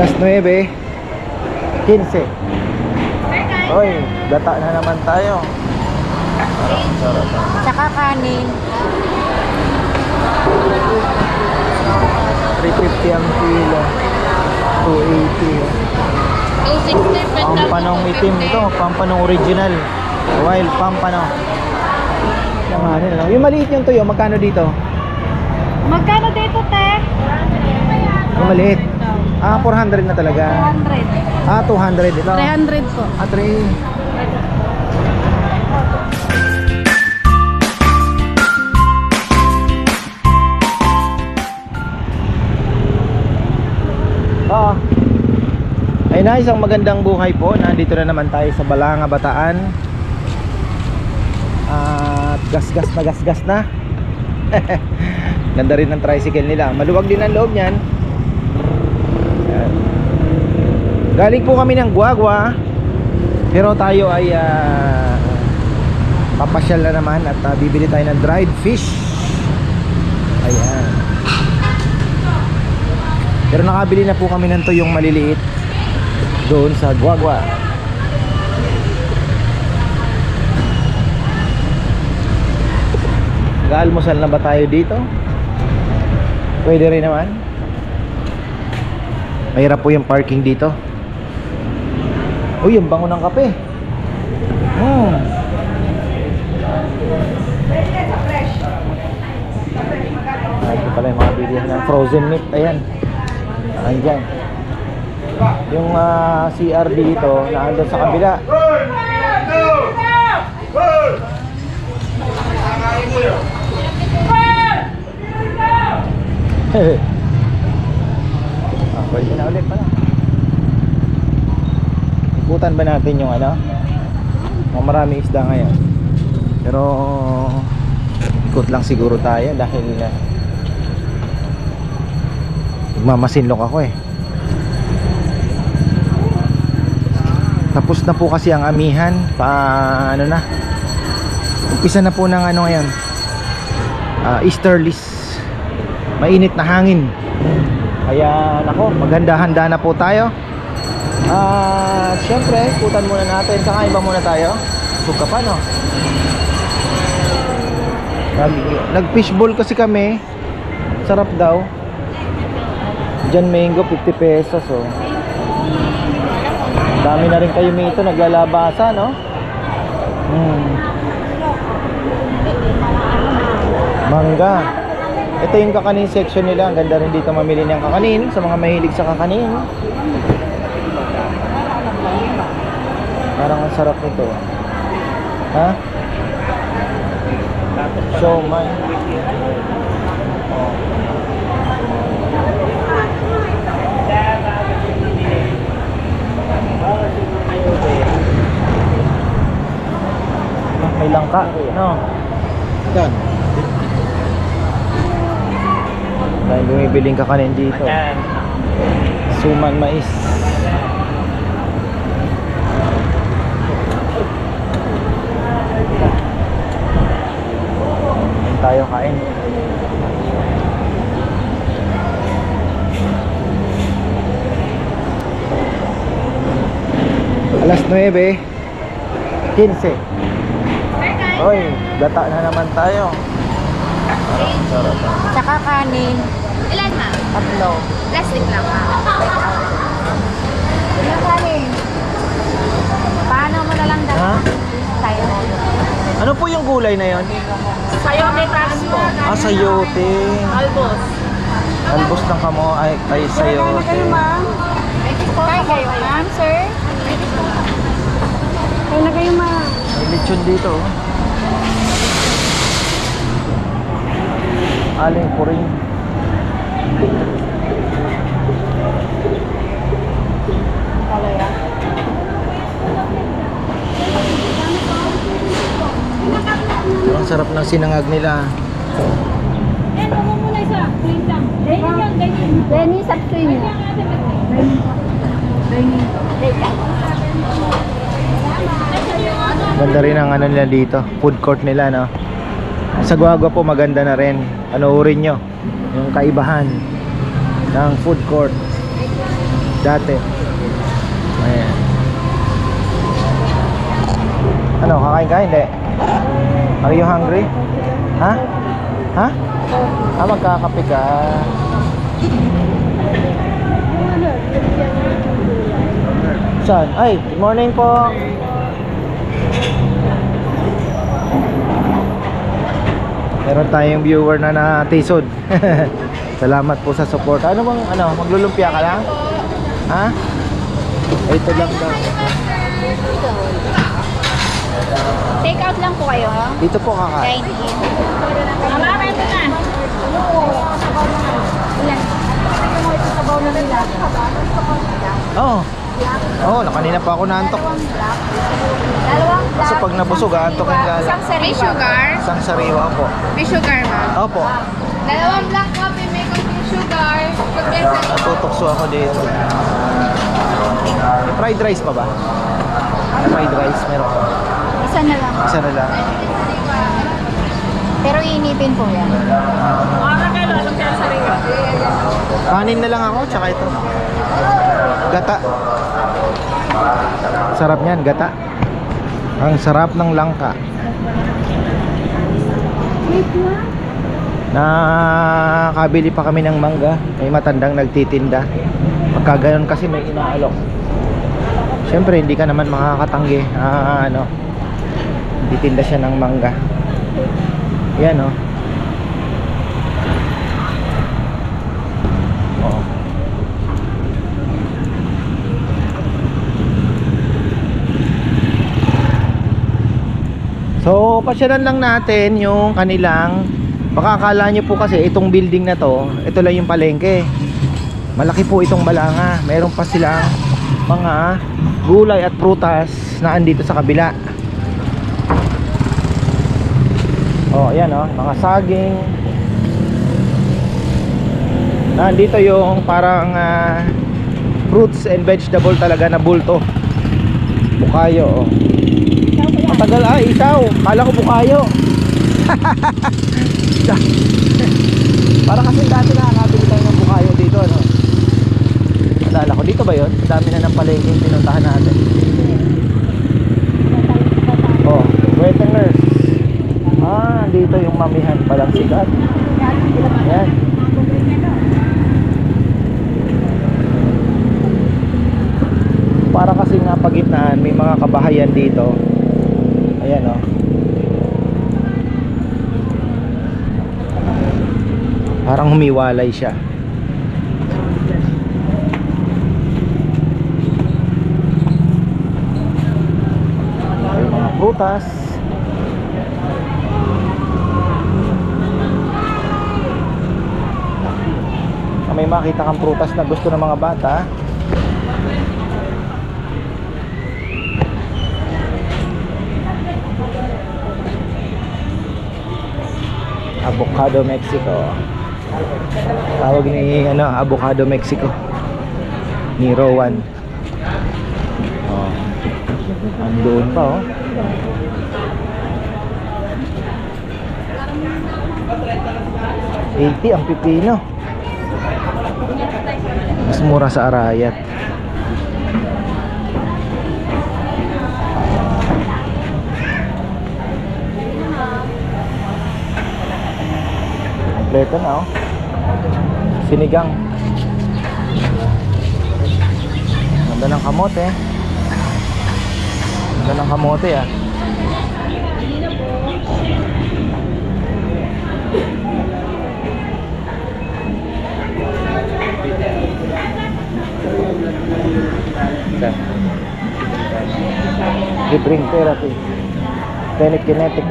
9:15. Oy, gata na naman tayo. Sarap. Tsaka kanin. 350 ang kilo. 280. 260 Pampanong itim to, pampanong original. Wild pampano. Yung maliit yung tuyo, magkano dito? Magkano dito, te? Yung maliit. 400 na talaga. 200. 200 ito. 300 po. 3. Ayun na, isang magandang buhay po. Nandito na naman tayo sa Balanga, Bataan. At gasgas na. Ganda rin ng tricycle nila. Maluwag din ang loob niyan. Ayan. Galing po kami ng Guagua, pero tayo ay papasyal na naman at bibili tayo ng dried fish. Ayan. Pero nakabili na po kami ng tuyong maliliit doon sa Guagua. Nag-almusal na ba tayo dito? Pwede rin naman. Mahirap po yung parking dito. Uy, yung bango ng kape. Ito pala yung mga bilihan ng frozen meat. Ayan. Andyan. Yung CR dito naandun sa kabila. Pwede na ulit pala. Ikutan ba natin yung marami isda ngayon. Pero ikot lang siguro tayo dahil magmamasinlok ako eh. Tapos na po kasi ang amihan. Umpisa na po ng ngayon, Easterlies. Mainit na hangin. Kaya nako, maghanda-handa na po tayo. Siyempre, ikutan muna natin. Saka iba muna tayo. Suka pa, no? Nag-fishball kasi kami. Sarap daw. Diyan mango 50 pesos, oh. Dami na rin kayo mito naglalabasa, no? Mangga. Ito yung kakanin section nila. Ang ganda rin dito mamili ng kakanin sa mga mahilig sa kakanin. Parang ang sarap nito. Ha? Siomai. May langka, no? Yan. Dahil bumibiling kakanin dito. Suman mais. Yan tayo kain. Alas 9:15. Oy, gata na naman tayo. Sarap. Tsaka kanin. Ilan, ma'am? 3. Plastic lang, ma'am. Yung kanin. Paano mo na lang Ha? tayo? Ano po yung gulay na yon? Sayote tax po. Sayote. Albos. Albos ng kamo ay sayote. Kaya kayo, ma'am, sir? Kaya na kayo, ma'am. May lechon dito, oh. Aling puring. Kalaya. Ang sarap ng sinangag nila. Denny, subscribe niya. Ganda rin ang nila dito. Food court nila, no? Sa Guagua po maganda na rin. Panoorin nyo yung kaibahan ng food court. Dati. Ayan. Ano, kakain ka? Hindi. Are you hungry? Ha? Ha? Ah, magkakape ka. Saan? Ay, good morning po. Meron tayong viewer na natisod. Salamat po sa support. Ano bang, maglulumpia ka lang? Ha? Ito lang daw. Take out lang po kayo. Dito po kakain. Dine in. Mama, ito na. Ilan? Sabaw na nila. Oo. Oo, kanina pa ako naantok. Dalawang black. Kasi pag nabusog, aantokin lalo. Isang sariwa. May sugar? Isang sariwa po. May sugar ba? Opo. Dalawang black coffee, may konting sugar. Natutokso ako dito. May fried rice pa ba? Fried rice, meron pa. Isa na lang. Isa na lang. Pero iinipin po yan. Anong kaya sariwa? Kanin na lang ako, tsaka ito. Gata. Sarap niyan, gata. Ang sarap ng langka. Nakabili pa kami ng mangga. May matandang nagtitinda. Pagka ganun kasi may inaalok. Siyempre hindi ka naman makakatanggi. Titinda siya ng mangga. Yan oh. Oh. So, pasyalan lang natin yung kanilang, baka akala nyo po kasi itong building na to, ito lang yung palengke. Malaki po itong Balanga. Meron pa silang mga gulay at prutas na andito sa kabila. Oh, ayan oh, mga saging. Nandito yung parang fruits and vegetable talaga na bulto. Bukayo oh. Matagal isaw. Kala ko bukayo. Para kasi dati nakakabili tayo ng bukayo dito ano. Alala ko dito ba 'yon? Dami na ng palengke yung pinuntahan natin. Oh, wetengers. Dito yung mamihan palang sikat. Yan. Para kasi nga pagitnaan may mga kabahayan dito. Ayan oh. Parang humiwalay siya. May mga prutas. May makita kang prutas na gusto ng mga bata. Avocado Mexico. Tawag ni Avocado Mexico ni Rowan. Oh. Andoon pa oh. $80 ang pipino. Mas mura sa Arayat. Kompleto na oh. Sinigang. Ganda ng kamote. Ganda ng kamote ah. Drink therapy. Telekinetic.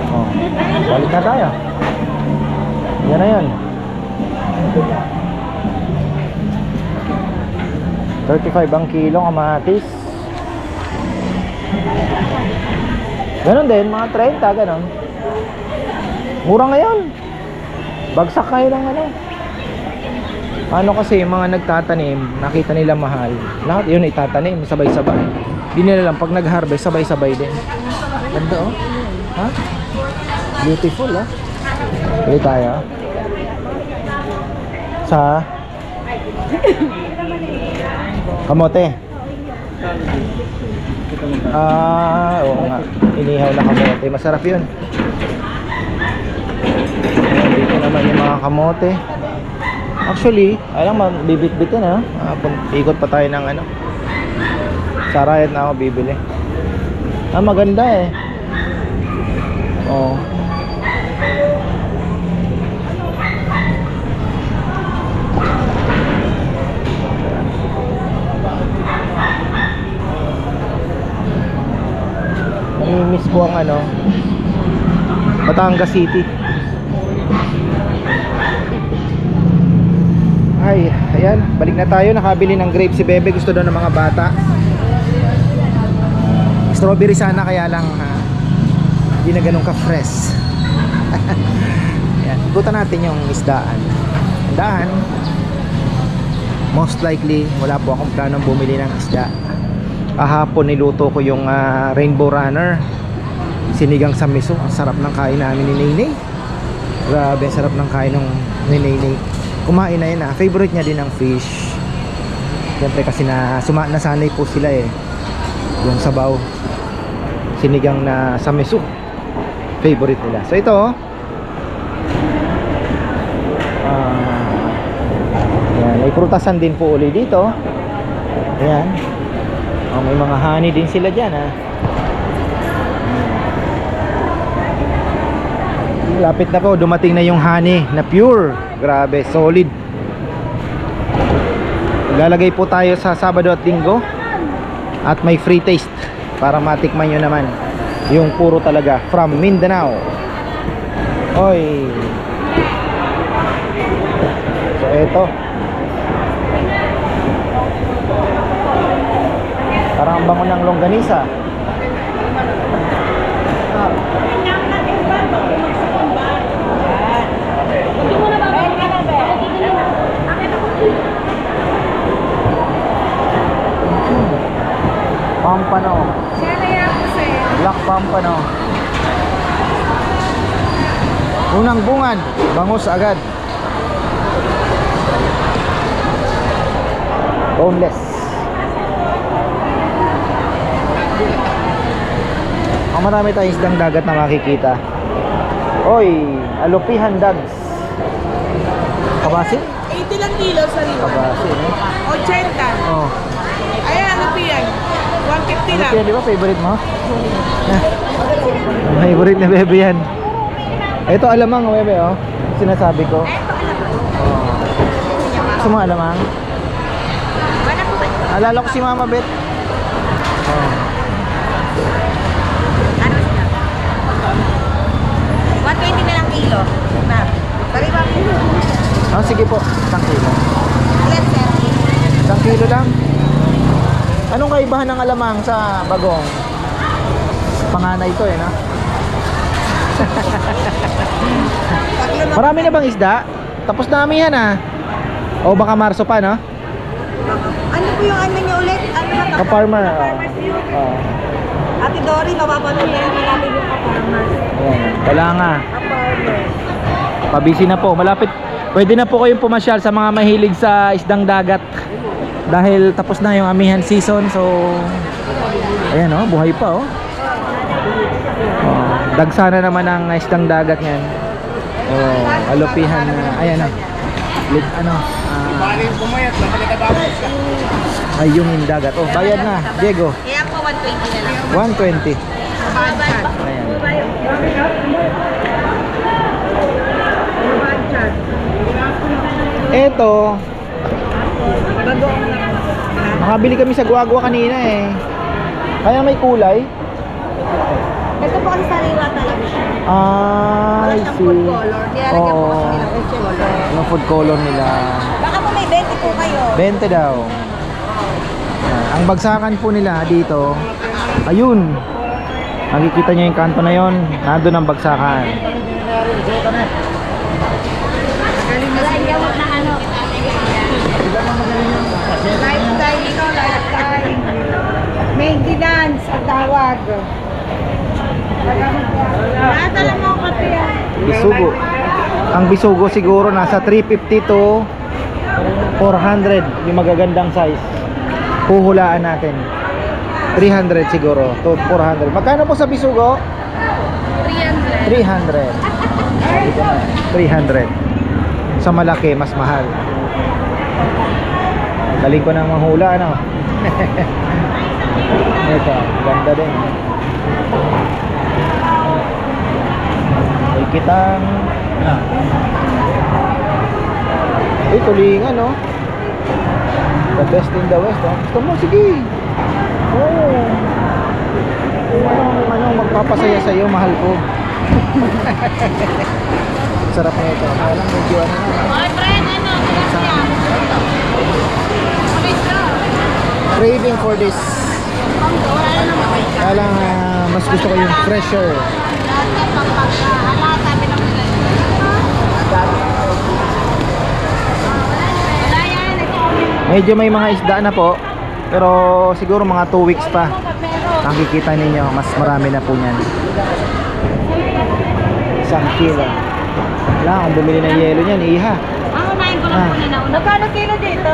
Oh, balik na tayo. Yan na yan. 35 ang kilo kamatis. Ganon din, mga 30, ganon. Mura ngayon. Bagsak kayo ng ano. Ano kasi yung mga nagtatanim, nakita nila mahal. Lahat yun itatanim, sabay-sabay. Di nila lang, pag nag-harvest, sabay-sabay din. Ganda oh. Ha? Beautiful ah. Pili tayo. Sa Kamote. Oo nga. Inihaw na kamote. Masarap yun. Ayan, dito naman yung mga kamote. Actually, alam mo, bibit-bitin ha. Ikot pa tayo ng ano. Sarayat na ako bibili. Maganda eh. Oo. Namimiss ko ang ano, Batangas City. Ay, ayan, balik na tayo. Nakabili ng grape si Bebe. Gusto daw ng mga bata. Strawberry sana, kaya lang hindi na ganun ka-fresh. Ayan, ikutan natin yung isdaan. Daan, most likely wala po akong planong bumili ng isda. Kahapon niluto ko yung rainbow runner, sinigang sa miso. Ang sarap ng kain namin ni Nainay. Grabe, ang sarap ng kain ng ni Nainay. Kumain na yun favorite niya din ang fish. Siyempre kasi nasanay po sila eh. Yung sabaw, sinigang na sa miso, favorite nila. So ito yan, may prutasan din po uli dito. Ayan. May mga honey din sila dyan Lapit na po, dumating na yung honey na pure. Grabe, solid. Lalagay po tayo sa Sabado at Linggo. At may free taste para matikman nyo naman yung puro talaga from Mindanao. Oy. So eto, parang ang bango ng longganisa. Pampano. Black pampano. Unang bungan, bangus agad. Boneless. Marami tayong isdang dagat na makikita. Oy, alupihan dags. Kabasi? 80 lang kilo sa liwan. Kabasi, eh. 80. Oh. Ayan, ano po yan? 150 lang. Alupihan, di ba? Favorite mo? Favorite na Bebe yan. Ito alamang, Bebe, oh. Sinasabi ko. Oh. Gusto mo alamang? Alala ko si Mama Bet. Oh. 120 na lang kilo. Na. Sorry ba? Oh, sige po. 1 kilo. Ilan, sir? 1 kilo lang. Anong kaibahan ng alamang sa bagong? Panganay ito eh, no? Marami na bang isda? Tapos na kami yan O baka Marso pa, no? Ano po yung ano niyo ulit? Ano ba? Ka-farmer. Ate Dory, mapapanood na rin natin yung ka-farmers. Wala nga. Ka-farmers. Pabisi na po. Malapit. Pwede na po kayong pumasyal sa mga mahilig sa isdang dagat. Dahil tapos na yung amihan season. So, ayan buhay pa dagsana naman ang isdang dagat yan. Alupihan na. Ayan ay yung dagat. Bayad na, Diego. Kaya po 120 na lang. 120. Ayan. Eto, nakabili kami sa Guagua kanina eh. Kaya may kulay. Ito po kasi sariwa talaga siya. Wala Wala siyang food color. Nilalagyan po kasi nila food color. Yung food color nila. Baka po may 20 po kayo. 20 daw. Ang bagsakan po nila dito, ayun. Nakikita niyo yung kanto na yon, nandun ang bagsakan. Wala na ano. Lifetime ito, lifetime. Maintenance ang tawag. Nasa lang mo kape yan. Bisugo. Ang bisugo siguro nasa 350 to 400 yung magagandang size. Huhulaan natin. 300 siguro to 400. Magkano po sa bisugo? 300. 300. 300. Sa malaki mas mahal. Galing ko nang manghula, ano? Ito, ganda din. May kitang tulingan, no? The best in the west, oh. Gusto mo? Sige. Oo. Kung anong magpapasaya sa'yo, mahal ko. Sarap na ito. Kaya lang medyo ano na. Ay, friend, ano? Craving for this. Kaya lang mas gusto ko yung fresher. Medyo may mga isda na po. Pero siguro mga 2 weeks pa. Nakikita ninyo, mas marami na po niyan. 1 kilo. Wala akong bumili ng yelo niyan, iha. Ang unahin ko lang muna na una. Magkano kilo dito?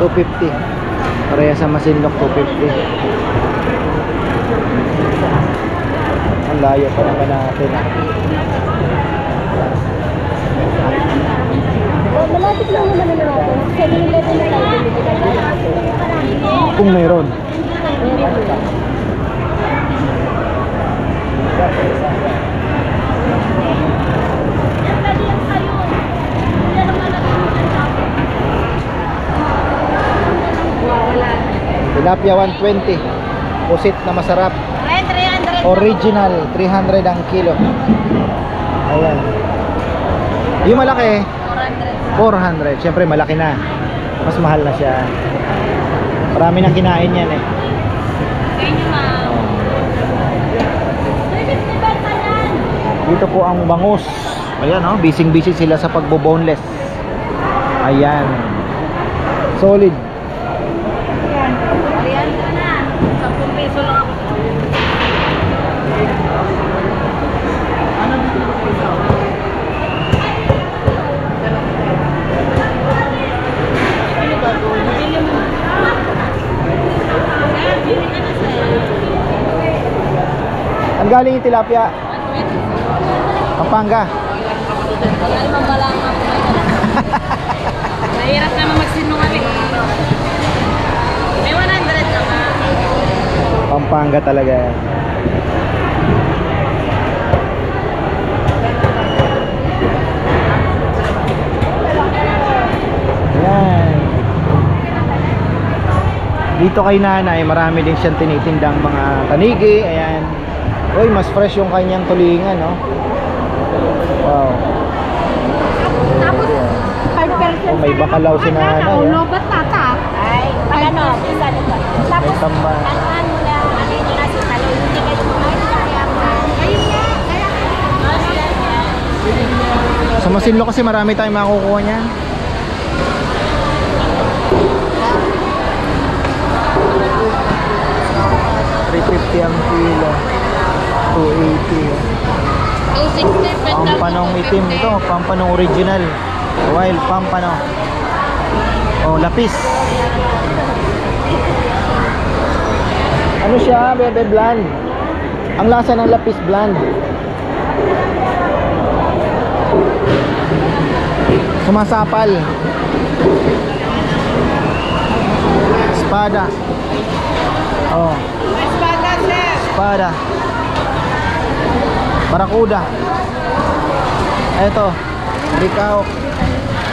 250. Pareha sa Masinloc, 250. Ang layo pa naman natin. Malapit lang naman na natin. 7-Eleven na tayo. Kung mayroon. Tilapia 120. Pusit na masarap. 300. Original 300 ang kilo. Ayan. Yung malaki 400. Siyempre malaki na. Mas mahal na siya. Marami nang kinain yan eh. Kaya nyo, ma'am. Dito po ang bangus. Ayan, oh, busy sila sa pagbo-boneless. Ayan. Solid. 300 na. 10 peso lang ako. Ang galing yung tilapia? Pampanga. Ay, mabalang ako. Nahirap naman magsinungaling. May 100 lang, ha? Pampanga talaga yan. Ayan. Dito kay nanay, marami din siyang tinitindang mga tanigi. Ayan. Uy, mas fresh yung kanyang tulingan, no? Wow. Tapos, 5%. Oh, may bakalaw si nanay, oh. Lobat tata. Ay, ano? Isa dito. Tapos, May tamba. tanuan mo na. Ano yun na si Talo. Hindi kayo kumain. Kaya mo. Ayun nga. Kaya. Sa Masinloc kasi marami tayong makukuha niyan. $350 ang kilo. 280. 260. Pampanong itim ito, pampanong original. Wild pampano. Oh, lapis. Ano siya, bebe, bland. Ang lasa ng lapis bland. Sumasapal. Espada. Oh, Espada, sir. espada. Barakuda. Eto, bikaw.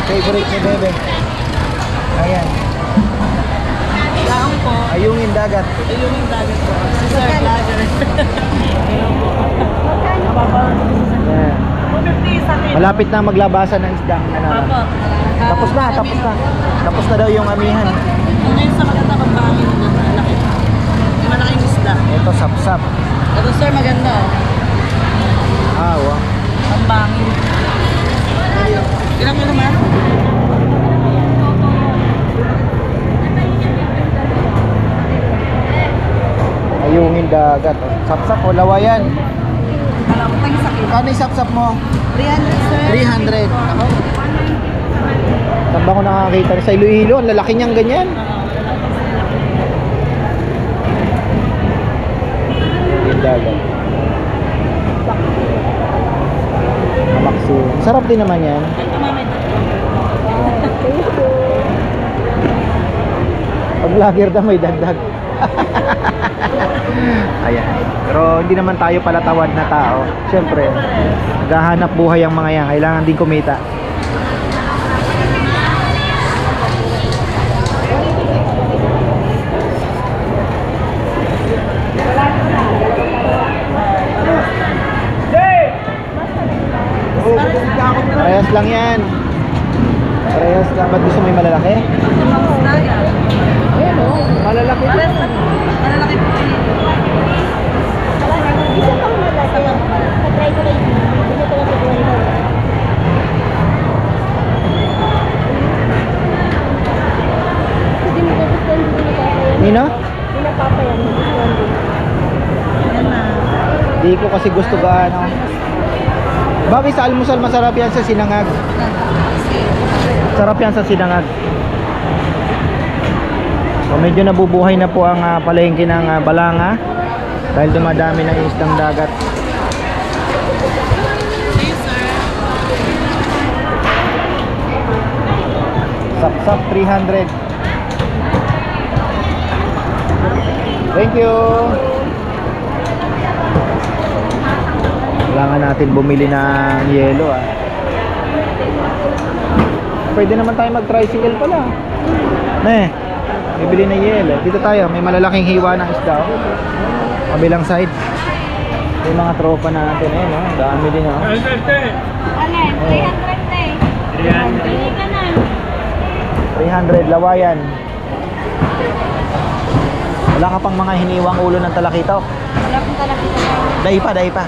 Favorite ni Bebe. Ayan. Laang po. Ayungin dagat. Ayun yung dagat po. Si Sir Vlogger. Ayan. 250 sa akin. Malapit na maglabasan ng isda. Opo. Tapos na, tapos na. Tapos na daw yung amihan. Ngayon sa maganda pagpangin na malaki. Yung malaking isda. Ito, sapsap. Ito sir, maganda. Ah, wow. Pambangin. Ilang kilo naman? Ayungin dagat. Oh. Sapsap, o lawayan. Alam ko tayo sakit. Kano yung sapsap mo? 300 sir. 300. Ako. Wala ko nakakita sa Iloilo. Ang lalaki niyang ganyan. Yung dagat. Amaksi. Sarap din naman yan. Ito mamay. Pag vlogger daw may dagdag. Ayan. Pero hindi naman tayo pala tawad na tao. Siyempre, naghahanap buhay ang mga yan. Kailangan din kumita. Parehas lang yan. Parehas lang. Ba't gusto mo yung malalaki? Ayan o. Malalaki din. Malalaki po. Isa pang malaki. Sa-try ko lang. Isa ko lang siguro ito. Hindi mo gusto hindi na papayan. Nino? Hindi na papayan. Gusto din. Yan na. Di ko kasi gusto gaano. Bakit sa almusal masarap yan sa sinangag? Sarap yan sa sinangag. So medyo nabubuhay na po ang palengke ng Balanga dahil dumadami ng isdang dagat. Sapsap 300. Thank you. Kailangan natin bumili ng yelo Pwede naman tayo mag-tricycle pala. Bibili ng yelo. Dito tayo, may malalaking hiwa ng isda. Kabilang side. Yung mga tropa natin dami din Alin? 300 na eh. 300 ka na. 300 lawayan. Wala ka pang mga hiniwang ulo ng talakito? Wala pong talakita na. Dahi pa.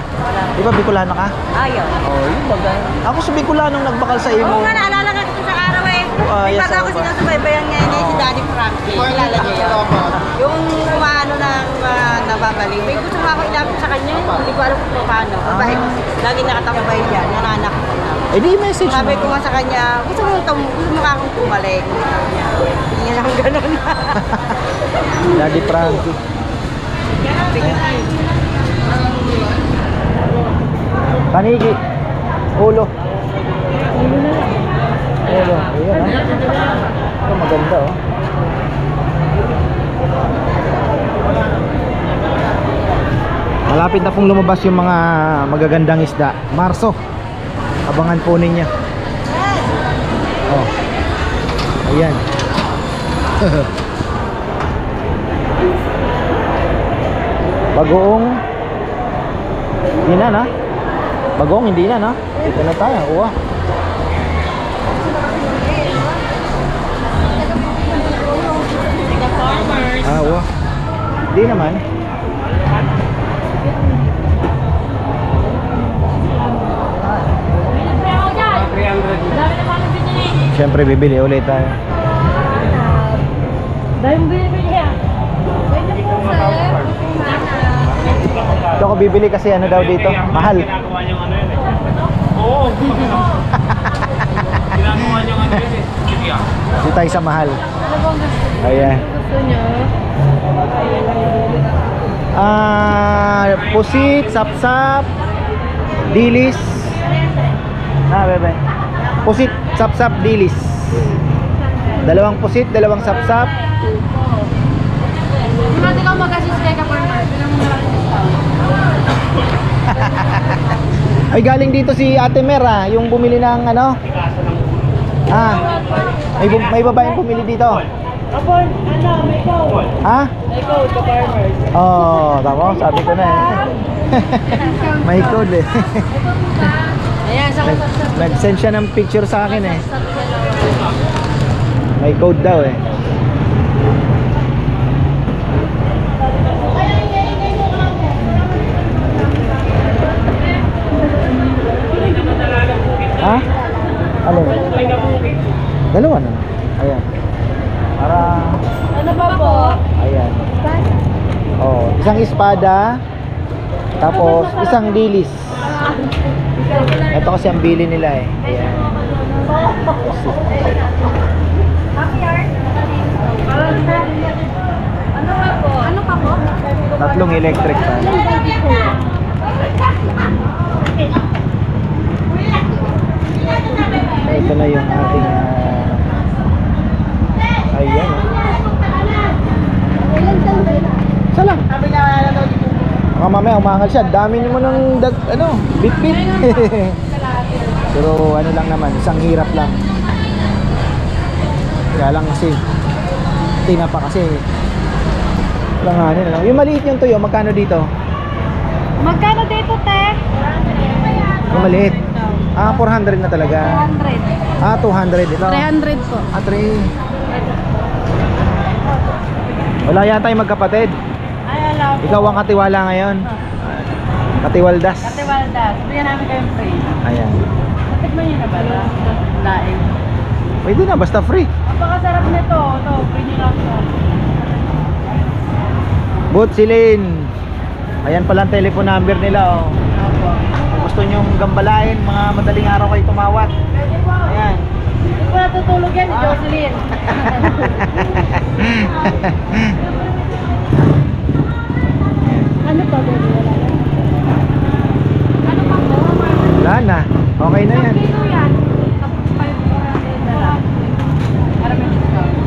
Di ba Bicolano ka? Ayaw. Yung baga. Ako sa Bicolano nagbakal sa imo. Oo nga, naalala nga ito sa araw eh. May Yes, baga ako ako ba? sinusubaybayan niya si Daddy Frankie. Kilala niya yun. Yung umaano ng nababaliw. May gusto nga ako ilapit sa kanya. Hindi ko alam kung paano. Babae, lagi nakatambay dyan. Nananak ko na. Eh di message mo. Sabi ko nga sa kanya, gusto mo ka akong tumalik. Hindi niya lang ganun. Daddy Frankie. Panigi. Ulo. Ulo. Ayan Ito maganda Malapit na pong lumabas yung mga magagandang isda. Marso. Abangan po ninyo. Ayan. Bagoong hindi na Bagoong hindi na Dito na tayo. Uwa. Uwa. Hindi naman. Siyempre bibili ulit tayo. Dahil mo binibili niya. Pwede po sir. Ito ako bibili kasi ano daw dito, mahal. Ginagawa niyong ano yun Oo. Ginagawa niyong ano yun Sige Dito tayo sa mahal. Ano bang gusto? Ayan. Gusto niyo? Pusit, sapsap, dilis. Bebe. Pusit, sapsap, dilis. Dalawang pusit, dalawang sapsap. Hindi ka mag-assist kay Kaparmer. Ay galing dito si Ate Mera, yung bumili ng ano? May babaeng bumili dito. Kapon, may code. May code, Kaparmers. Tama, sabi ko na May code Ayan, sa Nag-send siya ng picture sa akin May code daw Alin? Dalawa na. Ayan. Para ano pa po? ayan. Isang espada. Tapos isang dilis. Ito kasi ang bili nila Ayan. Gulong electric pa. Ito na yung ating ayan. Sala. Baka mamaya umangal siya. Dami niyo mo ng bit-bit. Pero ano lang naman, isang hirap lang. Kaya lang kasi tina pa kasi langanin lang. Yung maliit yung tuyo, magkano dito? Magkano dito, te? Yung maliit. 400 na talaga. 200. 200 ito. 300 po. 3. Wala yata yung magkapatid. Ay, alam po. Ikaw ang katiwala ngayon. Katiwaldas. Katiwaldas. Bigyan namin kayong free. Ayan. Tikman nyo na ba? Laing. Pwede na, basta free. Napakasarap nito. Ito, free nyo lang ito. Butsilin. Ayan pala ang telephone number nila. Oh. Kung gusto nyong gambalain, mga madaling araw kayo tumawag. Ayan. Hindi ko natutulog yan, Jocelyn. Ano pa, baby? Ano pa po? Wala na. Okay na yan. Kilo yan. Para may discount.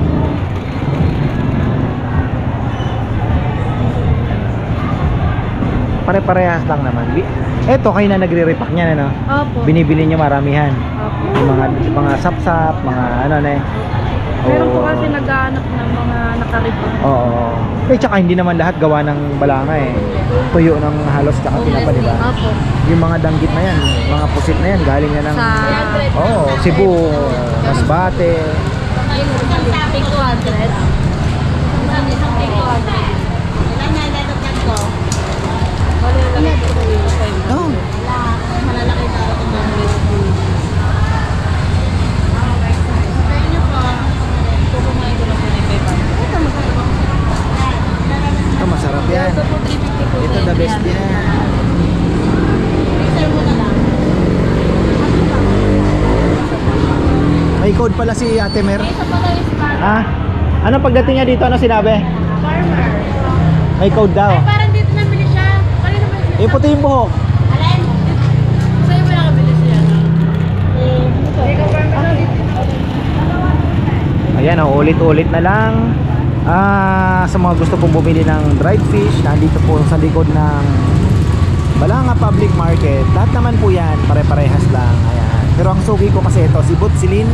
Pare-parehas lang naman. Eto kayo na nagre-repack niyan, ano? Opo. Binibili nyo maramihan. Opo. Yung mga sap-sap, mga ano na eh. Meron po Oo. kasi naghahanap ng mga nakaripa. Oo. Tsaka hindi naman lahat gawa ng balanga eh. Tuyo ng halos tsaka tinapa, di ba? Opo. Yung mga danggit na yan, mga pusit na yan, galing na ng Sa... Cebu, Masbate. Isang taping 200. Isang 200. Ilan na ilalagyan ko? Oh. Malalaki na ako ng Ito masarap yan. Ito the best yan. May code pala si Ate Mer. Ha? Anong pagdating niya dito? Ano sinabi? Farmer. May code daw. Parang dito nabili siya. Kanina ba yun? Eh, puti yung buhok. Alin? Sa'yo ba nakabili siya? Ayan, ulit-ulit na lang. Sa mga gusto pong bumili ng dried fish, nandito po sa likod ng Balanga Public Market. Lahat naman po yan, pare-parehas lang. Ayan. Pero ang sugi ko kasi ito, si Butsilin.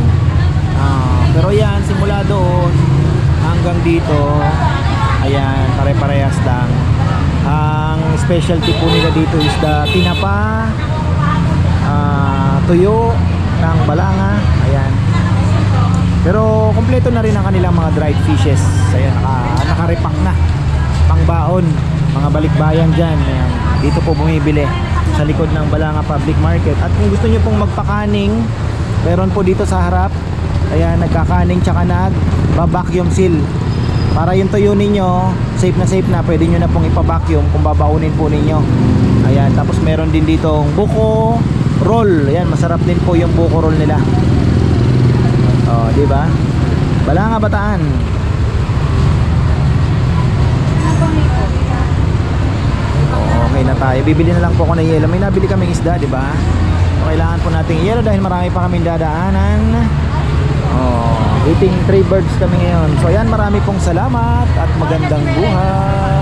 Pero yan, simula doon hanggang dito, ayan, pare-parehas lang. Ang specialty po nila dito is the tinapa, tuyo ng Balanga. Ayan. Pero kompleto na rin ang kanilang mga dried fishes. Ayan, naka-repack na. Pangbaon, mga balikbayan dyan. Ayan, dito po bumibili sa likod ng Balanga Public Market. At kung gusto nyo pong magpakaning, meron po dito sa harap. Ayan, nagkakaning tsaka nag-vacuum seal. Para yung tuyo ninyo, safe na, pwede nyo na pong ipa-vacuum kung babaunin po ninyo. Ayan, tapos meron din ditong buko roll. Ayan, masarap din po yung buko roll nila. Oh, di ba? Balanga Bataan. Oh, okay na tayo. Bibili na lang po ako ng yelo. May nabili kaming isda, di ba? So, kailangan po nating yelo dahil marami pa kaming dadaanan. Oh, eating 3 birds kami ngayon. So, ayan, marami pong salamat at magandang buhay.